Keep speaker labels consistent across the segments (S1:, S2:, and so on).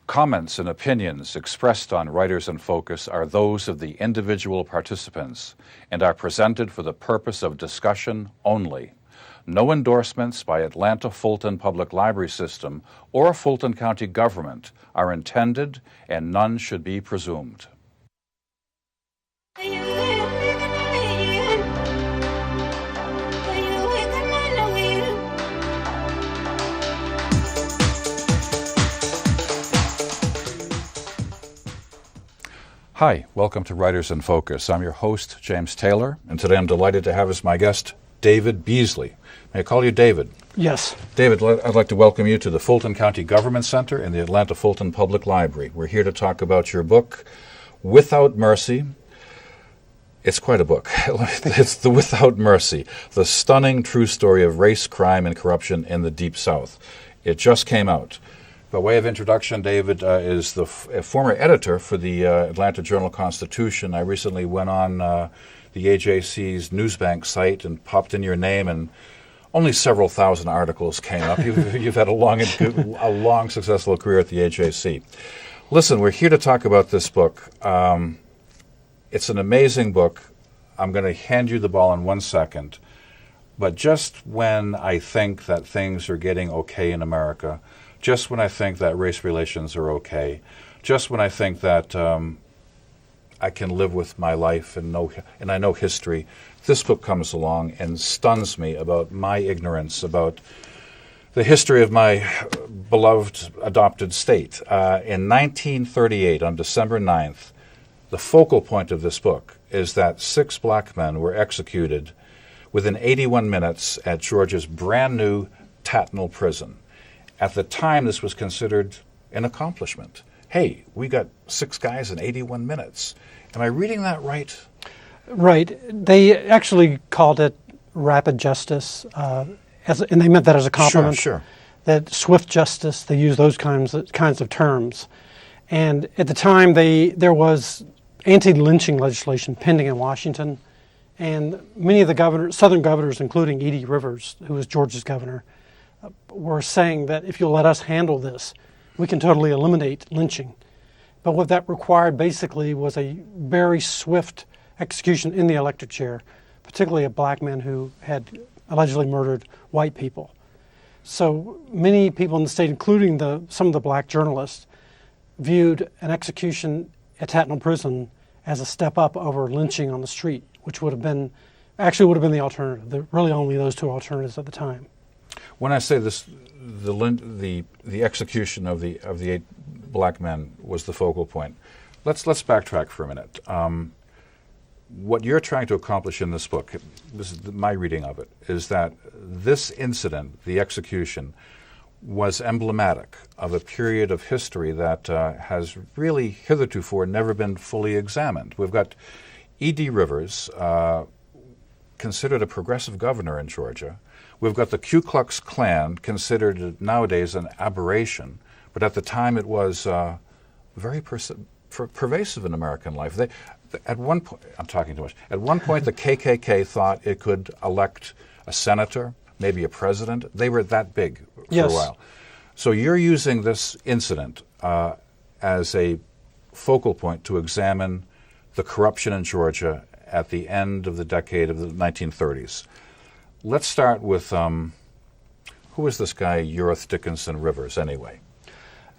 S1: Comments and opinions expressed on Writers in Focus are those of the individual participants and are presented for the purpose of discussion only. No endorsements by Atlanta Fulton Public Library System or Fulton County government are intended, and none should be presumed. Hi, welcome to Writers in Focus. I'm your host, James Taylor, and today I'm delighted to have as my guest David Beasley. May I call you David?
S2: Yes.
S1: David, I'd like to welcome you to the Fulton County Government Center and the Atlanta Fulton Public Library. We're here to talk about your book, Without Mercy. It's quite a book. It's the Without Mercy, the stunning true story of race, crime, and corruption in the Deep South. It just came out. By way of introduction, David is the former editor for the Atlanta Journal-Constitution. I recently went on the AJC's Newsbank site and popped in your name, and only several thousand articles came up. You've had a long, successful career at the AJC. Listen, we're here to talk about this book. It's an amazing book. I'm going to hand you the ball in 1 second. But just when I think that things are getting okay in America, just when I think that race relations are okay, just when I think that I can live with my life and I know history, this book comes along and stuns me about my ignorance, about the history of my beloved adopted state. In 1938, on December 9th, the focal point of this book is that 6 black men were executed within 81 minutes at Georgia's brand new Tatnall prison. At the time, this was considered an accomplishment. Hey, we got 6 guys in 81 minutes. Am I reading that right?
S2: Right. They actually called it rapid justice, and they meant that as a compliment.
S1: Sure.
S2: That swift justice, they used those kinds of terms. And at the time, there was anti-lynching legislation pending in Washington, and many of the southern governors, including E.D. Rivers, who was Georgia's governor, were saying that if you'll let us handle this, we can totally eliminate lynching. But what that required basically was a very swift execution in the electric chair, particularly of black men who had allegedly murdered white people. So many people in the state, including some of the black journalists, viewed an execution at Tatnall Prison as a step up over lynching on the street, which would have been the alternative. There were really only those 2 alternatives at the time.
S1: When I say this, the execution of the 8 black men was the focal point. Let's backtrack for a minute. What you're trying to accomplish in this book, this is my reading of it, is that this incident, the execution, was emblematic of a period of history that has really hitherto never been fully examined. We've got E.D. Rivers, considered a progressive governor in Georgia. We've got the Ku Klux Klan, considered nowadays an aberration, but at the time it was very pervasive in American life. At one point, I'm talking too much. At one point, the KKK thought it could elect a senator, maybe a president. They were that big for
S2: Yes.
S1: a while. So you're using this incident as a focal point to examine the corruption in Georgia at the end of the decade of the 1930s. Let's start with, who is this guy, Urith Dickinson Rivers, anyway?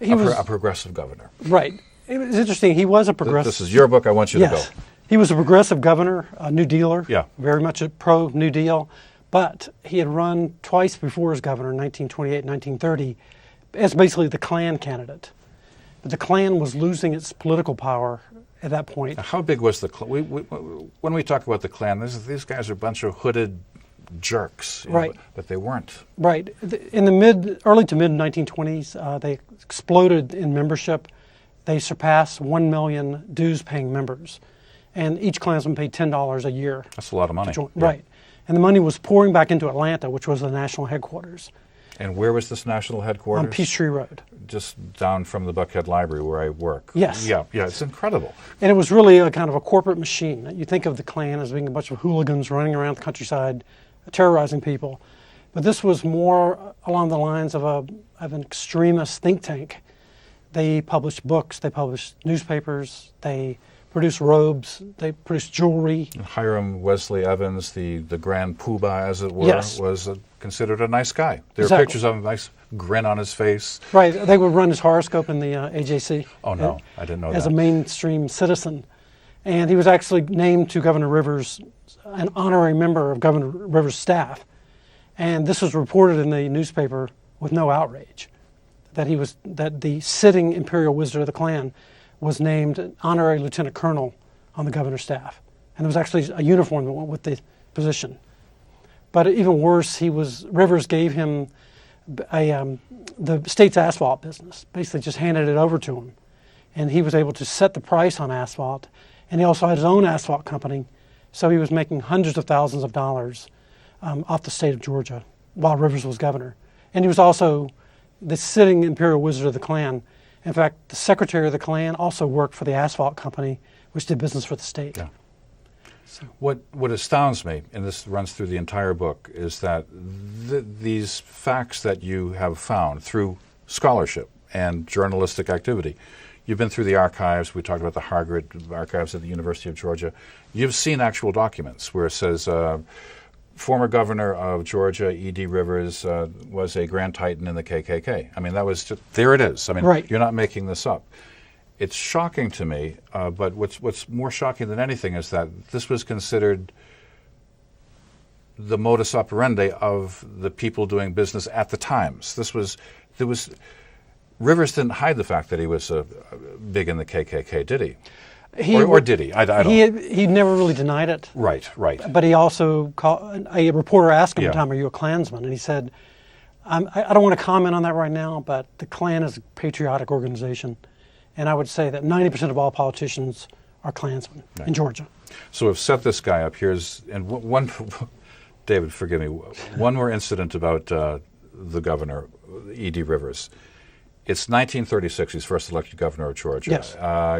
S1: He was a progressive governor.
S2: Right. It was interesting. He was a progressive.
S1: This is your book. I want you to go.
S2: He was a progressive governor, a New Dealer,
S1: Yeah.
S2: very much a pro-New Deal. But he had run twice before as governor in 1928 and 1930 as basically the Klan candidate. But the Klan was losing its political power at that point.
S1: Now, how big was the Klan? When we talk about the Klan, these guys are a bunch of hooded jerks,
S2: right?
S1: But they weren't.
S2: Right. In the early to mid 1920s, they exploded in membership. They surpassed 1 million dues-paying members, and each Klansman paid $10 a year.
S1: That's a lot of money.
S2: Yeah. Right, and the money was pouring back into Atlanta, which was the national headquarters.
S1: And where was this national headquarters?
S2: On Peachtree Road.
S1: Just down from the Buckhead Library where I work.
S2: Yes.
S1: Yeah, it's incredible.
S2: And it was really a kind of a corporate machine. You think of the Klan as being a bunch of hooligans running around the countryside, terrorizing people. But this was more along the lines of an extremist think tank They published books, they published newspapers, they produced robes, they produced jewelry.
S1: Hiram Wesley Evans, the grand poobah, as it were,
S2: Yes.
S1: was considered a nice guy. There
S2: Exactly.
S1: are pictures of him, nice grin on his face.
S2: Right, they would run his horoscope in the AJC.
S1: Oh, no, I didn't know
S2: as
S1: that.
S2: a mainstream citizen. And he was actually named to Governor Rivers, an honorary member of Governor Rivers' staff. And this was reported in the newspaper with no outrage, that the sitting Imperial Wizard of the Klan was named honorary lieutenant colonel on the governor's staff. And there was actually a uniform that went with the position. But even worse, Rivers gave him the state's asphalt business, basically just handed it over to him. And he was able to set the price on asphalt. And he also had his own asphalt company. So he was making hundreds of thousands of dollars off the state of Georgia while Rivers was governor. And he was also the sitting Imperial Wizard of the Klan. In fact, the secretary of the Klan also worked for the asphalt company, which did business for the state.
S1: Yeah. What astounds me, and this runs through the entire book, is that these facts that you have found through scholarship and journalistic activity, you've been through the archives. We talked about the Hargrid archives at the University of Georgia. You've seen actual documents where it says former governor of Georgia, E.D. Rivers, was a Grand Titan in the KKK. I mean, that was just, there it is. I mean,
S2: right.
S1: You're not making this up. It's shocking to me, but what's more shocking than anything is that this was considered the modus operandi of the people doing business at the times. Rivers didn't hide the fact that he was big in the KKK, did he? Or did he? I don't.
S2: He never really denied it.
S1: Right.
S2: But he also a reporter asked him
S1: Yeah.
S2: one time, "Are you a Klansman?" And he said, I don't want to comment on that right now, but the Klan is a patriotic organization. And I would say that 90% of all politicians are Klansmen in Georgia.
S1: So we've set this guy up. One, David, forgive me, one more incident about the governor, E.D. Rivers. It's 1936. He's first elected governor of Georgia.
S2: Yes.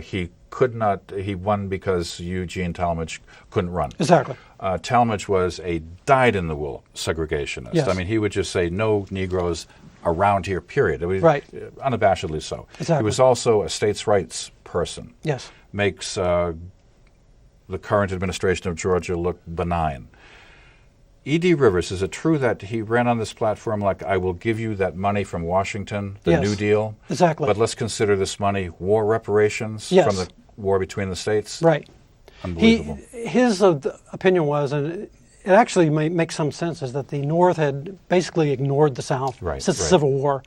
S1: He won because Eugene Talmadge couldn't run.
S2: Exactly.
S1: Talmadge was a dyed-in-the-wool segregationist.
S2: Yes.
S1: I mean, he would just say, no Negroes around here, period. It was
S2: Right.
S1: Unabashedly so.
S2: Exactly.
S1: He was also a states' rights person.
S2: Yes.
S1: Makes the current administration of Georgia look benign. E.D. Rivers, is it true that he ran on this platform like, I will give you that money from Washington, the
S2: Yes.
S1: New Deal?
S2: Exactly.
S1: But let's consider this money war reparations
S2: Yes.
S1: from the war between the states?
S2: Right.
S1: Unbelievable.
S2: His opinion was, and it actually makes some sense, is that the North had basically ignored the South
S1: Right,
S2: since the
S1: right.
S2: Civil War,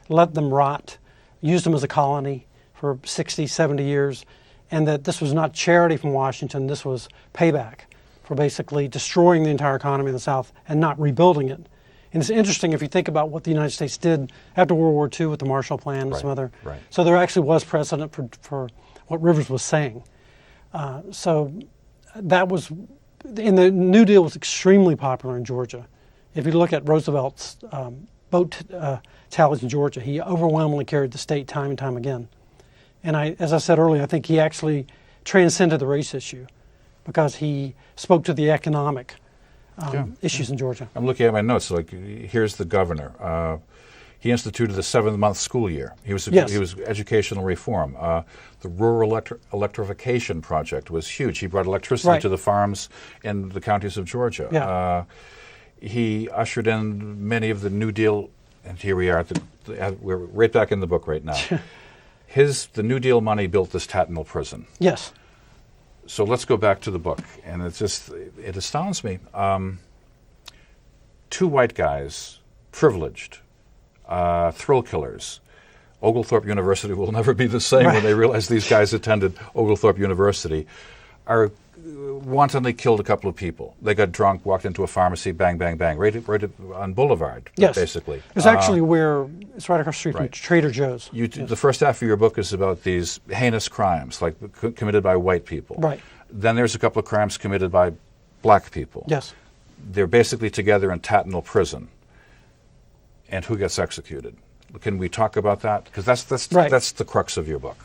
S2: let them rot, used them as a colony for 60, 70 years, and that this was not charity from Washington, this was payback for basically destroying the entire economy in the South and not rebuilding it. And it's interesting if you think about what the United States did after World War II with the Marshall Plan and some other.
S1: Right.
S2: So there actually was precedent for what Rivers was saying. So that was, and the New Deal was extremely popular in Georgia. If you look at Roosevelt's vote tallies in Georgia, he overwhelmingly carried the state time and time again. And as I said earlier, I think he actually transcended the race issue because he spoke to the economic issues in Georgia.
S1: I'm looking at my notes. Like, here's the governor. He instituted the 7-month school year. He was educational reform. The rural electrification project was huge. He brought electricity to the farms in the counties of Georgia.
S2: Yeah.
S1: He ushered in many of the New Deal, and here we are. We're right back in the book right now. The New Deal money built this Tatnall prison.
S2: Yes.
S1: So let's go back to the book, and it astounds me. 2 white guys, privileged, thrill killers. Oglethorpe University will never be the same when they realize these guys attended Oglethorpe University, are wantonly killed a couple of people. They got drunk, walked into a pharmacy, bang, bang, bang, right on Boulevard, basically.
S2: It's actually it's right across the street from Trader Joe's.
S1: The first half of your book is about these heinous crimes, like committed by white people.
S2: Right.
S1: Then there's a couple of crimes committed by black people.
S2: Yes.
S1: They're basically together in Tatnall prison. And who gets executed? Can we talk about that? Because that's the crux of your book,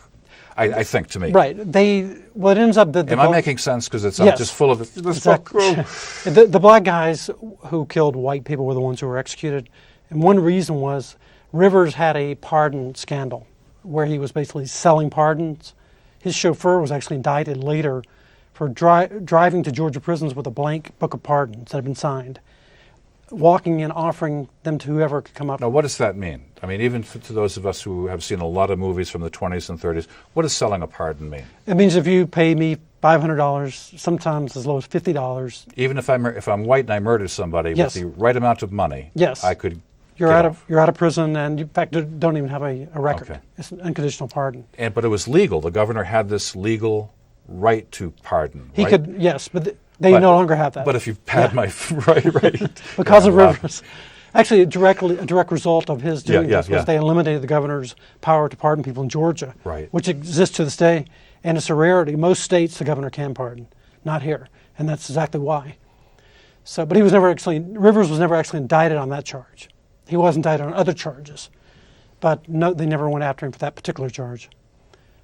S1: I think, to me.
S2: Right. It ends up that
S1: Am I making sense? Because I'm just full of it. This book.
S2: The black guys who killed white people were the ones who were executed. And one reason was Rivers had a pardon scandal where he was basically selling pardons. His chauffeur was actually indicted later for driving to Georgia prisons with a blank book of pardons that had been signed, walking in, offering them to whoever could come up.
S1: Now, what does that mean? I mean, even to those of us who have seen a lot of movies from the 20s and 30s, what does selling a pardon mean?
S2: It means if you pay me $500, sometimes as low as $50.
S1: Even if I'm white and I murder somebody
S2: Yes.
S1: with the right amount of money,
S2: Yes.
S1: I could
S2: You're
S1: get
S2: out
S1: off.
S2: of you're out of prison, and you, in fact, don't even have a record.
S1: Okay.
S2: It's an unconditional pardon.
S1: But it was legal. The governor had this legal right to pardon.
S2: He
S1: right?
S2: could, yes, but they no longer have that.
S1: But if you've had my right.
S2: Because
S1: Yeah,
S2: of
S1: wow.
S2: Rivers. Actually, a direct result of his doing
S1: Yeah,
S2: this was they eliminated the governor's power to pardon people in Georgia,
S1: Right.
S2: which exists to this day, and it's a rarity. Most states, the governor can pardon, not here, and that's exactly why. So, but Rivers was never actually indicted on that charge. He was indicted on other charges, but no, they never went after him for that particular charge.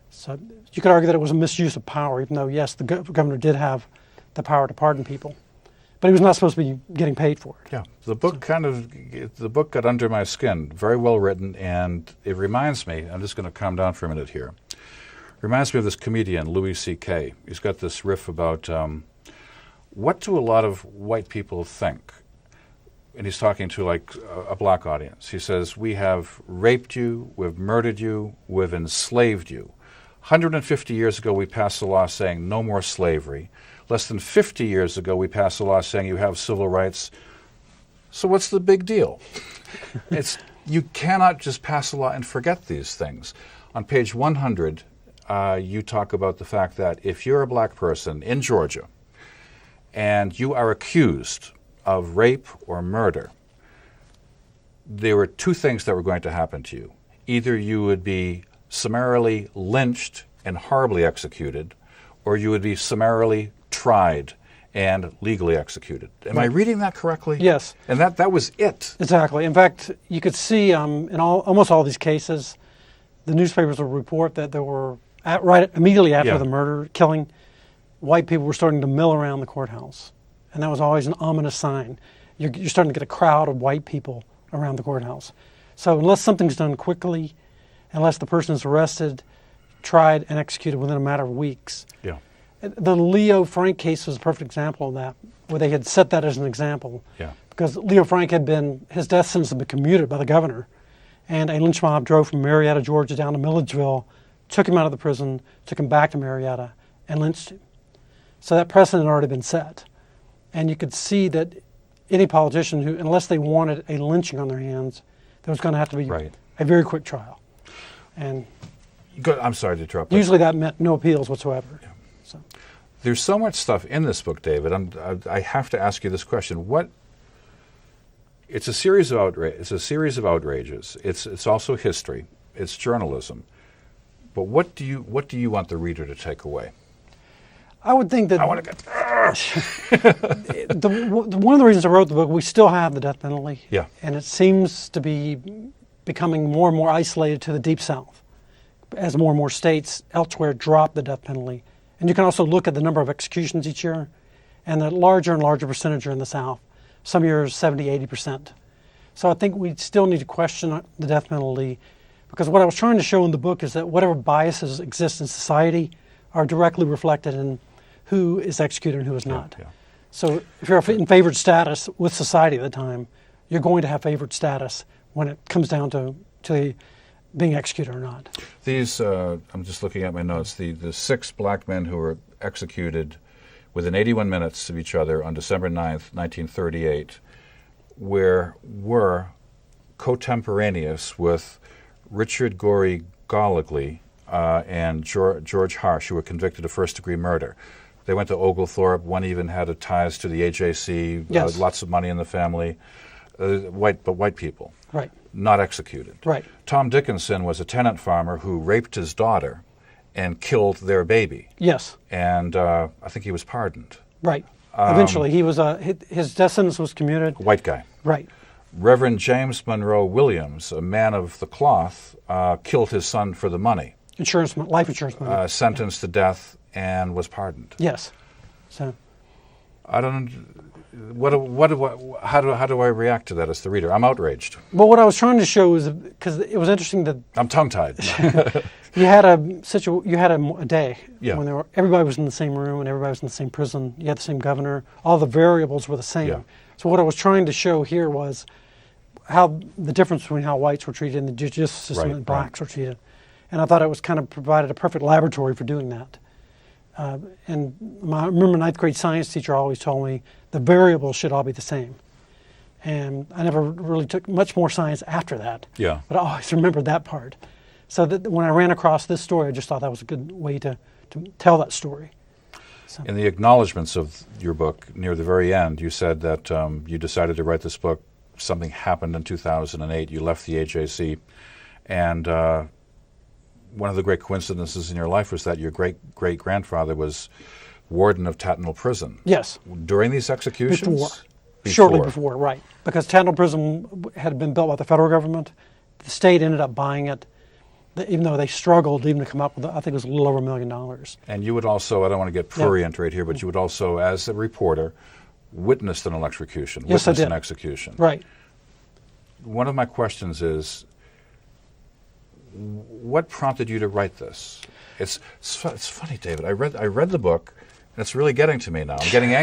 S2: So you could argue that it was a misuse of power, even though, yes, the governor did have the power to pardon people, but he was not supposed to be getting paid for it.
S1: Yeah, the book got under my skin. Very well written, and it reminds me. I'm just going to calm down for a minute here. Reminds me of this comedian Louis C.K. He's got this riff about what do a lot of white people think, and he's talking to like a black audience. He says, "We have raped you, we've murdered you, we've enslaved you. 150 years ago, we passed a law saying no more slavery. Less than 50 years ago, we passed a law saying you have civil rights. So what's the big deal?" You cannot just pass a law and forget these things. On page 100, you talk about the fact that if you're a black person in Georgia and you are accused of rape or murder, there were two things that were going to happen to you. Either you would be summarily lynched and horribly executed, or you would be summarily tried and legally executed. Am I reading that correctly?
S2: Yes.
S1: And that was it.
S2: Exactly. In fact, you could see in almost all these cases, the newspapers will report that there were, right immediately after
S1: Yeah.
S2: the killing, white people were starting to mill around the courthouse. And that was always an ominous sign. You're starting to get a crowd of white people around the courthouse. So unless something's done quickly, unless the person is arrested, tried, and executed within a matter of weeks.
S1: Yeah.
S2: The Leo Frank case was a perfect example of that, where they had set that as an example.
S1: Yeah.
S2: Because Leo Frank his death sentence had been commuted by the governor, and a lynch mob drove from Marietta, Georgia down to Milledgeville, took him out of the prison, took him back to Marietta, and lynched him. So that precedent had already been set. And you could see that any politician who, unless they wanted a lynching on their hands, there was going to have to be
S1: Right.
S2: a very quick trial. And
S1: I'm sorry to interrupt. but
S2: usually that meant no appeals whatsoever. So.
S1: There's so much stuff in this book, David. I have to ask you this question. It's a series of outrages. It's also history. It's journalism. But what do you want the reader to take away?
S2: I would think that
S1: I want to get.
S2: one of the reasons I wrote the book, we still have the death penalty.
S1: Yeah.
S2: And it seems to be becoming more and more isolated to the Deep South as more and more states elsewhere drop the death penalty. And you can also look at the number of executions each year, and the larger and larger percentage are in the South. Some years 70, 80%. So I think we still need to question the death penalty, because what I was trying to show in the book is that whatever biases exist in society are directly reflected in who is executed and who is not.
S1: Yeah.
S2: So if you're in favored status with society at the time, you're going to have favored status when it comes down to being executed or not.
S1: These, I'm just looking at my notes, the 6 black men who were executed within 81 minutes of each other on December 9th, 1938, were cotemporaneous with Richard Gorey Goligly and George Harsh, who were convicted of first-degree murder. They went to Oglethorpe. One even had ties to the AJC,
S2: Yes.
S1: lots of money in the family, white people.
S2: Right.
S1: Not executed.
S2: Right.
S1: Tom Dickinson was a tenant farmer who raped his daughter and killed their baby.
S2: Yes.
S1: And I think he was pardoned.
S2: Right. Eventually, he was his death sentence was commuted.
S1: White guy.
S2: Right.
S1: Reverend James Monroe Williams, a man of the cloth, killed his son for the money.
S2: Life insurance money.
S1: Sentenced to death and was pardoned.
S2: Yes. So
S1: I don't. How do I react to that as the reader? I'm outraged.
S2: Well, what I was trying to show is, because it was interesting that
S1: I'm tongue-tied.
S2: you had a day
S1: Yeah.
S2: when everybody was in the same room and everybody was in the same prison. You had the same governor. All the variables were the same.
S1: Yeah.
S2: So what I was trying to show here was how the difference between how whites were treated in the judicial system
S1: Right,
S2: and blacks were treated. And I thought it was kind of provided a perfect laboratory for doing that. And I remember ninth grade science teacher always told me the variables should all be the same. And I never really took much more science after that.
S1: Yeah.
S2: But I always remembered that part. So that when I ran across this story, I just thought that was a good way to tell that story. So.
S1: In the acknowledgments of your book, near the very end, you said that you decided to write this book. Something happened in 2008. You left the AJC, and one of the great coincidences in your life was that your great-great-grandfather was warden of Tatnall Prison.
S2: Yes.
S1: During these executions?
S2: Shortly before, right. Because Tatnall Prison had been built by the federal government. The state ended up buying it, even though they struggled even to come up with, I think it was a little over $1 million.
S1: And you would also, I don't want to get prurient right here, but you would also, as a reporter, witnessed an electrocution,
S2: Yes, I
S1: witnessed
S2: did.
S1: an execution.
S2: Right.
S1: One of my questions is, what prompted you to write this? It's funny, David. I read the book, and it's really getting to me now. I'm getting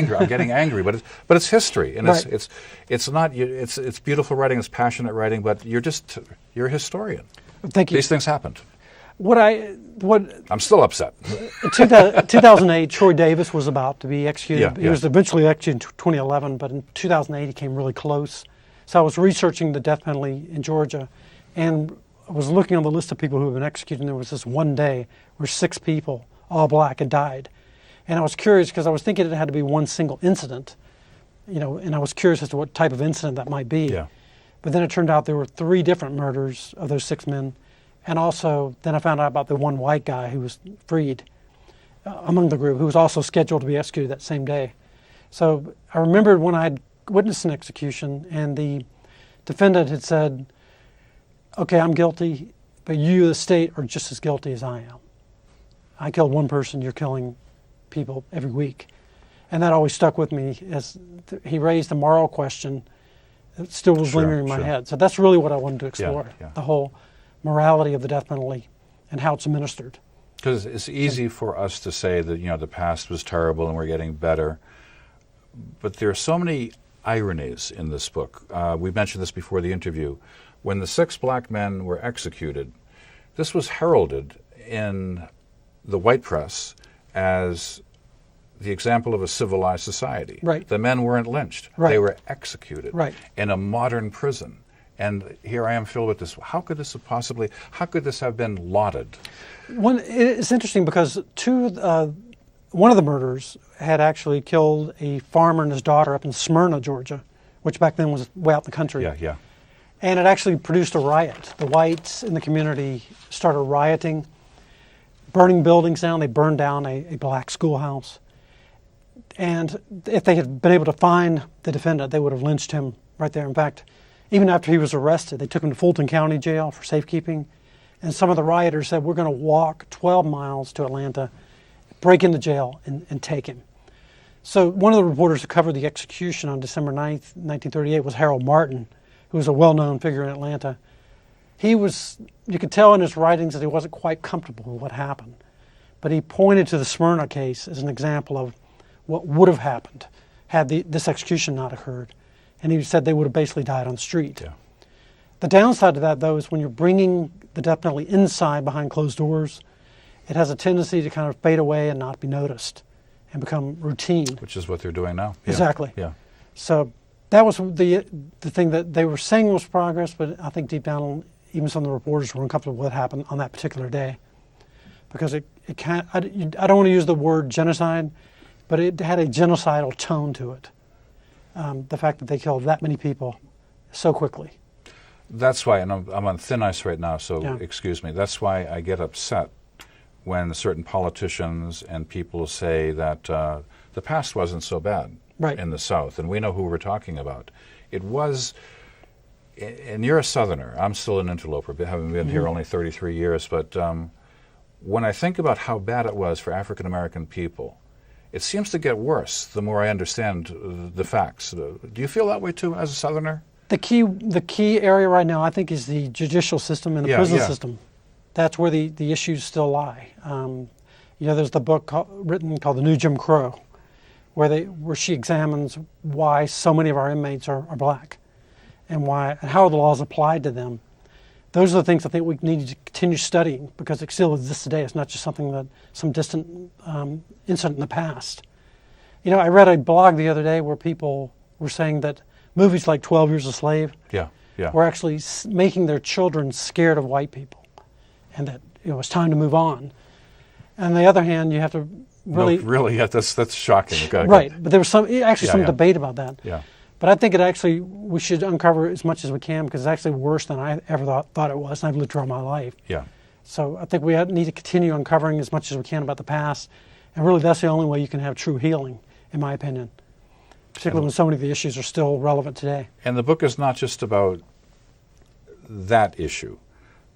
S1: angry. But it's history, and
S2: Right.
S1: it's beautiful writing. It's passionate writing. But you're a historian.
S2: Thank you.
S1: These things happened.
S2: I'm
S1: still upset.
S2: In 2008, Troy Davis was about to be executed.
S1: Yeah,
S2: He was eventually executed in 2011, but in 2008 he came really close. So I was researching the death penalty in Georgia, and I was looking on the list of people who had been executed, and there was this one day where 6 people, all black, had died. And I was curious because I was thinking it had to be one single incident, and I was curious as to what type of incident that might be.
S1: Yeah.
S2: But then it turned out there were 3 different murders of those 6 men. And also, then I found out about the one white guy who was freed among the group, who was also scheduled to be executed that same day. So I remembered when I had witnessed an execution, and the defendant had said, "Okay, I'm guilty, but you, the state, are just as guilty as I am. I killed one person, you're killing people every week." And that always stuck with me as he raised a moral question that still was lingering in my head. So that's really what I wanted to explore, the whole morality of the death penalty and how it's administered.
S1: Because it's easy for us to say that the past was terrible and we're getting better, but there are so many ironies in this book. We mentioned this before the interview. When the 6 black men were executed, this was heralded in the white press as the example of a civilized society.
S2: Right.
S1: The men weren't lynched.
S2: Right.
S1: They were executed
S2: Right.
S1: in a modern prison. And here I am filled with this. How could this have been lauded?
S2: It's interesting because one of the murderers had actually killed a farmer and his daughter up in Smyrna, Georgia, which back then was way out in the country.
S1: Yeah.
S2: And it actually produced a riot. The whites in the community started rioting, burning buildings down. They burned down a black schoolhouse. And if they had been able to find the defendant, they would have lynched him right there. In fact, even after he was arrested, they took him to Fulton County Jail for safekeeping. And some of the rioters said, "We're going to walk 12 miles to Atlanta, break into jail, and take him." So one of the reporters who covered the execution on December 9th, 1938 was Harold Martin, who was a well-known figure in Atlanta. You could tell in his writings that he wasn't quite comfortable with what happened. But he pointed to the Smyrna case as an example of what would have happened had this execution not occurred. And he said they would have basically died on the street.
S1: Yeah.
S2: The downside to that, though, is when you're bringing the death penalty inside behind closed doors, it has a tendency to kind of fade away and not be noticed and become routine.
S1: Which is what they're doing now. Yeah.
S2: Exactly.
S1: Yeah.
S2: So that was the thing that they were saying was progress, but I think deep down, even some of the reporters were uncomfortable with what happened on that particular day. Because it can't, I don't want to use the word genocide, but it had a genocidal tone to it. The fact that they killed that many people so quickly.
S1: That's why, and I'm on thin ice right now, so
S2: Yeah.
S1: excuse me. That's why I get upset when certain politicians and people say that the past wasn't so bad in the South, and we know who we're talking about. It was, and you're a Southerner. I'm still an interloper, having been here only 33 years, but when I think about how bad it was for African American people it seems to get worse the more I understand the facts. Do you feel that way too as a Southerner?
S2: The key area right now, I think, is the judicial system and the prison system. That's where the issues still lie. There's the book written called The New Jim Crow, where she examines why so many of our inmates are black, and how the laws applied to them. Those are the things I think we need to continue studying, because it still exists today. It's not just something that some distant incident in the past. I read a blog the other day where people were saying that movies like 12 Years a Slave were actually making their children scared of white people, and that it's time to move on. On the other hand, you have to
S1: that's shocking.
S2: Right, but there was some debate about that.
S1: Yeah.
S2: But I think we should uncover as much as we can, because it's actually worse than I ever thought it was, and I've lived throughout my life.
S1: Yeah.
S2: So I think we need to continue uncovering as much as we can about the past, and really that's the only way you can have true healing, in my opinion, particularly when so many of the issues are still relevant today.
S1: And the book is not just about that issue,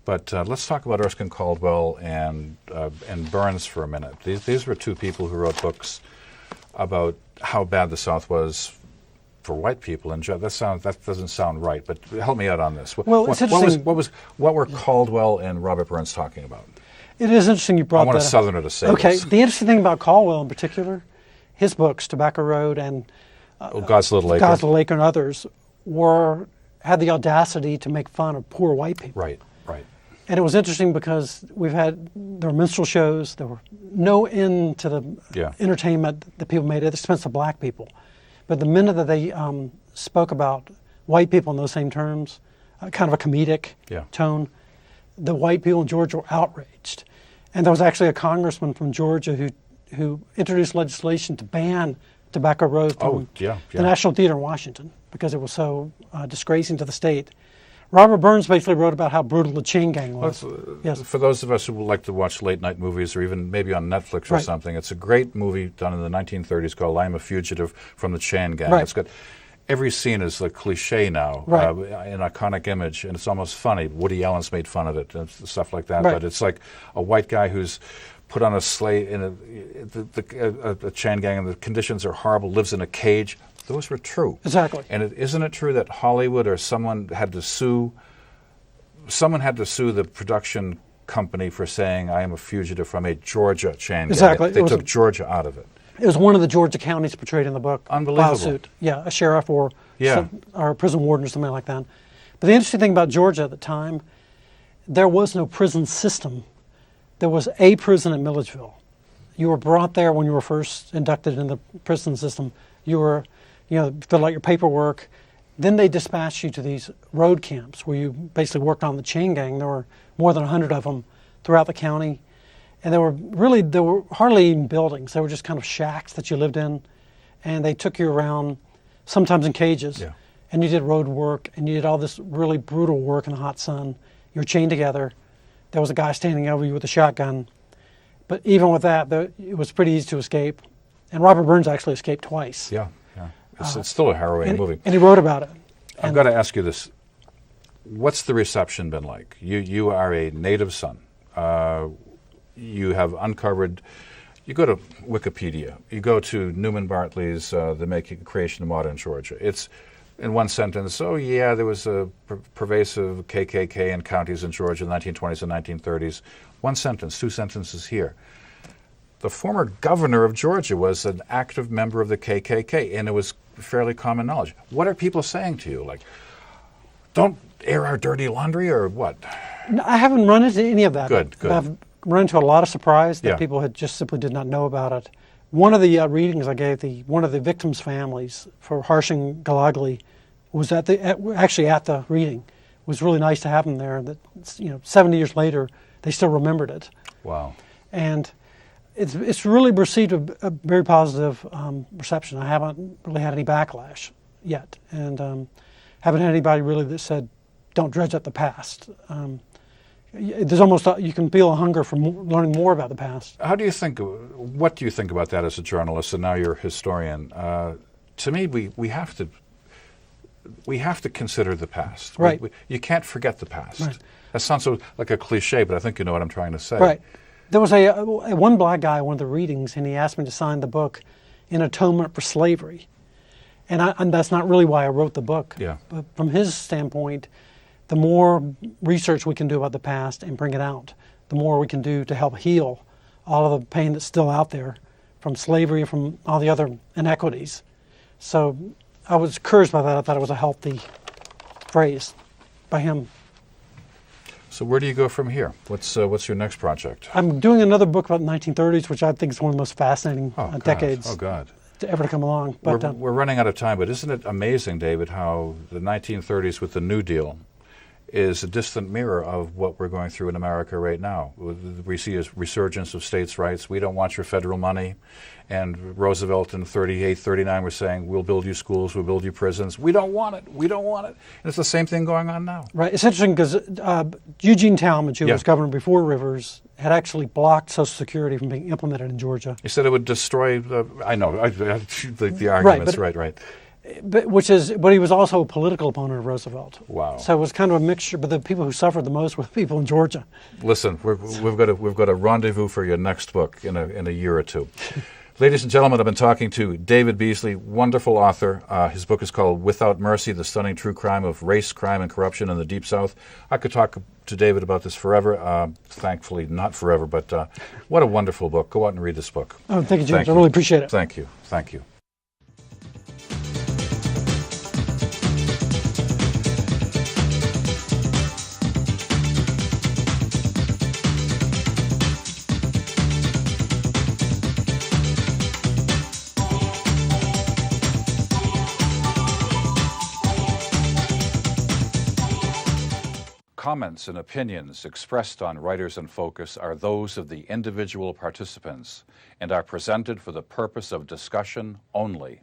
S1: but let's talk about Erskine Caldwell and Burns for a minute. These were two people who wrote books about how bad the South was for white people, and that doesn't sound right. But help me out on this.
S2: Well, it's interesting.
S1: What were Caldwell and Robert Burns talking about?
S2: It is interesting you brought that up.
S1: I want a Southerner to say
S2: Okay,
S1: this.
S2: The interesting thing about Caldwell in particular, his books, Tobacco Road and
S1: God's Little Acre,
S2: and others, had the audacity to make fun of poor white people.
S1: Right.
S2: And it was interesting because there were minstrel shows, there were no end to the entertainment that people made at the expense of black people. But the minute that they spoke about white people in those same terms, kind of a comedic tone, the white people in Georgia were outraged. And there was actually a congressman from Georgia who introduced legislation to ban Tobacco Road from the National Theater in Washington, because it was so disgracing to the state. Robert Burns basically wrote about how brutal the chain gang was.
S1: Yes. For those of us who like to watch late night movies, or even maybe on Netflix or something, it's a great movie done in the 1930s called "I Am a Fugitive from the Chain Gang." It's got every scene is a cliche now, an iconic image, and it's almost funny. Woody Allen's made fun of it and stuff like that. But it's like a white guy who's put on a sleigh in a chain gang, and the conditions are horrible. Lives in a cage. Those were true.
S2: Exactly.
S1: And isn't it true that Hollywood or someone had to sue the production company for saying, "I am a fugitive from a Georgia chain gang"?
S2: Exactly.
S1: They took Georgia out of it.
S2: It was one of the Georgia counties portrayed in the book.
S1: Unbelievable.
S2: Suit. Yeah, a sheriff or a prison warden or something like that. But the interesting thing about Georgia at the time, there was no prison system. There was a prison in Milledgeville. You were brought there when you were first inducted in the prison system. You were fill out your paperwork. Then they dispatched you to these road camps where you basically worked on the chain gang. There were more than 100 of them throughout the county. And there were hardly even buildings. They were just kind of shacks that you lived in. And they took you around, sometimes in cages. Yeah. And you did road work, and you did all this really brutal work in the hot sun. You were chained together. There was a guy standing over you with a shotgun. But even with that, it was pretty easy to escape. And Robert Burns actually escaped twice.
S1: Yeah. It's still a harrowing movie.
S2: And he wrote about it.
S1: I've got to ask you this. What's the reception been like? You are a native son. You have uncovered, you go to Wikipedia, you go to Newman Bartley's The Creation of Modern Georgia. It's, in one sentence, there was a pervasive KKK in counties in Georgia in the 1920s and 1930s. One sentence, two sentences here. The former governor of Georgia was an active member of the KKK, and it was fairly common knowledge. What are people saying to you? Like, don't air our dirty laundry, or what?
S2: No, I haven't run into any of that.
S1: Good.
S2: I've run into a lot of surprise that people had just simply did not know about it. One of the readings I gave one of the victims' families for Harshing Galagli was actually at the reading. It was really nice to have them there. That 70 years later, they still remembered it. Wow. And it's really received a very positive reception. I haven't really had any backlash yet, and haven't had anybody really that said, "Don't dredge up the past." There's almost you can feel a hunger for learning more about the past.
S1: What do you think about that as a journalist, and now you're a historian? To me, we have to consider the past.
S2: Right.
S1: You can't forget the past. Right. That sounds like a cliche, but I think you know what I'm trying to say.
S2: Right. There was one black guy at one of the readings, and he asked me to sign the book in atonement for slavery. And that's not really why I wrote the book.
S1: Yeah.
S2: But from his standpoint, the more research we can do about the past and bring it out, the more we can do to help heal all of the pain that's still out there from slavery and from all the other inequities. So I was encouraged by that. I thought it was a healthy phrase by him.
S1: So where do you go from here? What's your next project?
S2: I'm doing another book about the 1930s, which I think is one of the most fascinating decades.
S1: Oh, God.
S2: To ever come along. But
S1: we're running out of time, but isn't it amazing, David, how the 1930s with the New Deal is a distant mirror of what we're going through in America right now. We see a resurgence of states' rights. We don't want your federal money. And Roosevelt in 38, 39 was saying, we'll build you schools, we'll build you prisons. We don't want it. We don't want it. And it's the same thing going on now.
S2: Right. It's interesting because Eugene Talmadge, who was governor before Rivers, had actually blocked Social Security from being implemented in Georgia.
S1: He said it would destroy, the arguments, right.
S2: But he was also a political opponent of Roosevelt.
S1: Wow.
S2: So it was kind of a mixture, but the people who suffered the most were the people in Georgia.
S1: Listen, we've got a rendezvous for your next book in a year or two. Ladies and gentlemen, I've been talking to David Beasley, wonderful author. His book is called Without Mercy, The Stunning True Crime of Race, Crime, and Corruption in the Deep South. I could talk to David about this forever. Thankfully, not forever, but what a wonderful book. Go out and read this book.
S2: Oh, thank you, James. I really appreciate it.
S1: Thank you. Thank you. Comments and opinions expressed on Writers in Focus are those of the individual participants and are presented for the purpose of discussion only.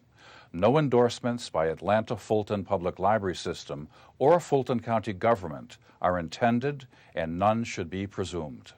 S1: No endorsements by Atlanta Fulton Public Library System or Fulton County government are intended, and none should be presumed.